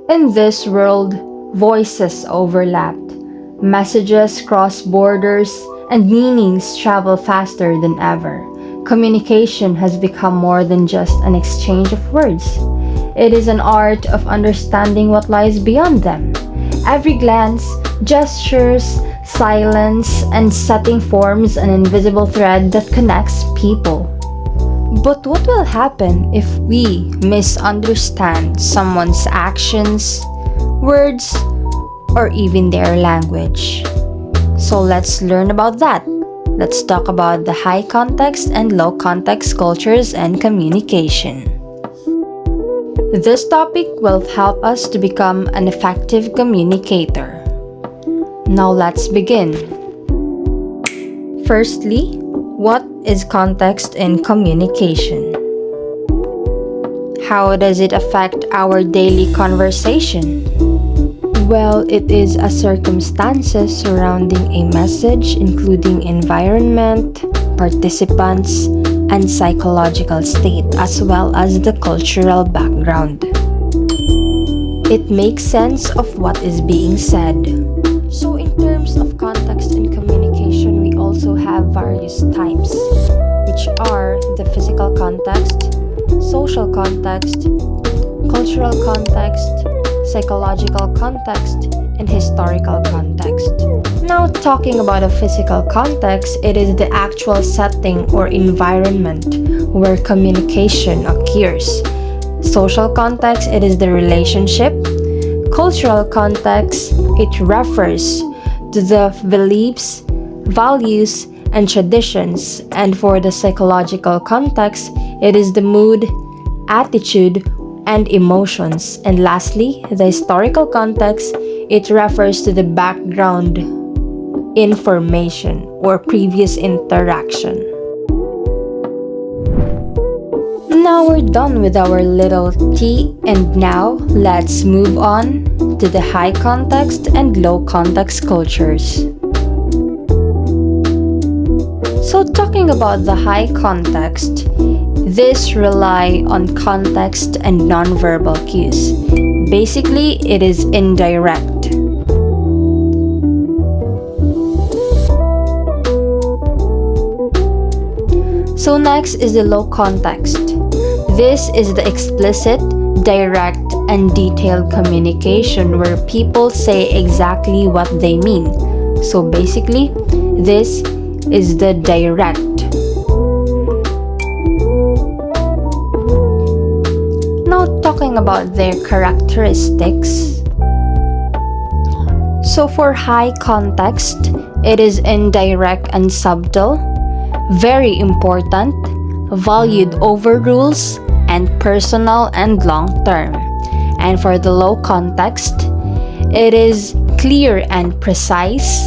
In this world, voices overlapped, messages cross borders, and meanings travel faster than ever. Communication has become more than just an exchange of words. It is an art of understanding what lies beyond them. Every glance, gestures, silence, and setting forms an invisible thread that connects people. But what will happen if we misunderstand someone's actions, words, or even their language? So let's learn about that. Let's talk about the high context and low context cultures and communication. This topic will help us to become an effective communicator. Now let's begin. Firstly, what is context in communication? How does it affect our daily conversation? Well, it is a circumstances surrounding a message including environment, participants, and psychological state as well as the cultural background. It makes sense of what is being said. So in terms of context in communication, we also have various types, which are the physical context, social context, cultural context, psychological context, and historical context. Now, talking about a physical context, it is the actual setting or environment where communication occurs. Social context, it is the relationship. Cultural context, it refers to the beliefs, values, and traditions. And for the psychological context, it is the mood, attitude, and emotions. And lastly, the historical context, it refers to the background information or previous interaction. Now we're done with our little tea, and now let's move on to the high context and low context cultures. So talking about the high context, this rely on context and nonverbal cues. Basically, it is indirect. So next is the low context. This is the explicit, direct, and detailed communication where people say exactly what they mean. So basically, this is the direct. Now talking about their characteristics. So for high context, it is indirect and subtle, very important, valued over rules, and personal and long-term. And for the low context, it is clear and precise.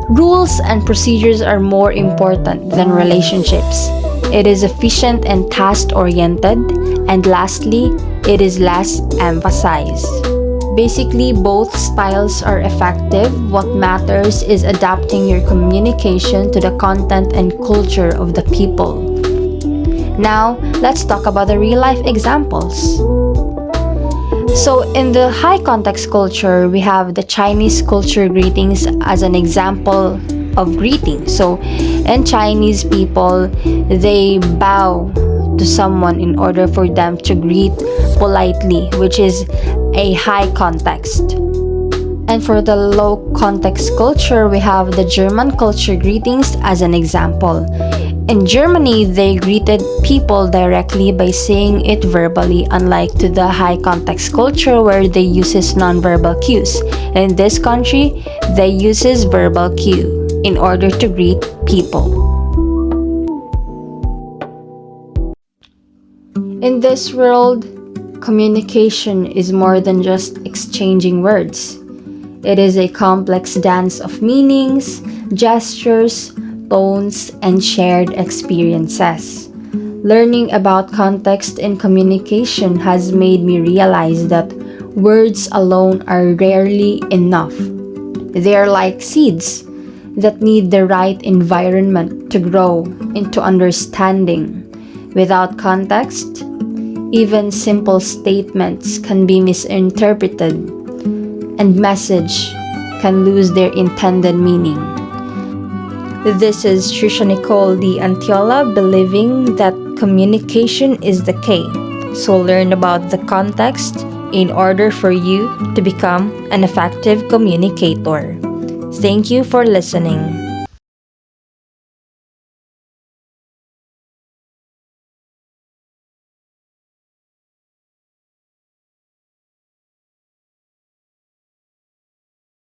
Rules and procedures are more important than relationships. It is efficient and task-oriented. And lastly, it is less emphasized. Basically, both styles are effective. What matters is adapting your communication to the content and culture of the people. Now, let's talk about the real-life examples. So, in the high context culture, we have the Chinese culture greetings as an example of greeting. So, in Chinese people, they bow to someone in order for them to greet politely, which is a high context. And for the low context culture, we have the German culture greetings as an example. In Germany, they greeted people directly by saying it verbally, unlike to the high context culture where they uses nonverbal cues. In this country, they uses verbal cue in order to greet people. In this world, communication is more than just exchanging words. It is a complex dance of meanings, gestures, tones, and shared experiences. Learning about context in communication has made me realize that words alone are rarely enough. They are like seeds that need the right environment to grow into understanding. Without context, Even simple statements can be misinterpreted, and message can lose their intended meaning. This is Trisha Nicole the Antiola, believing that communication is the key. So learn about the context in order for you to become an effective communicator. Thank you for listening.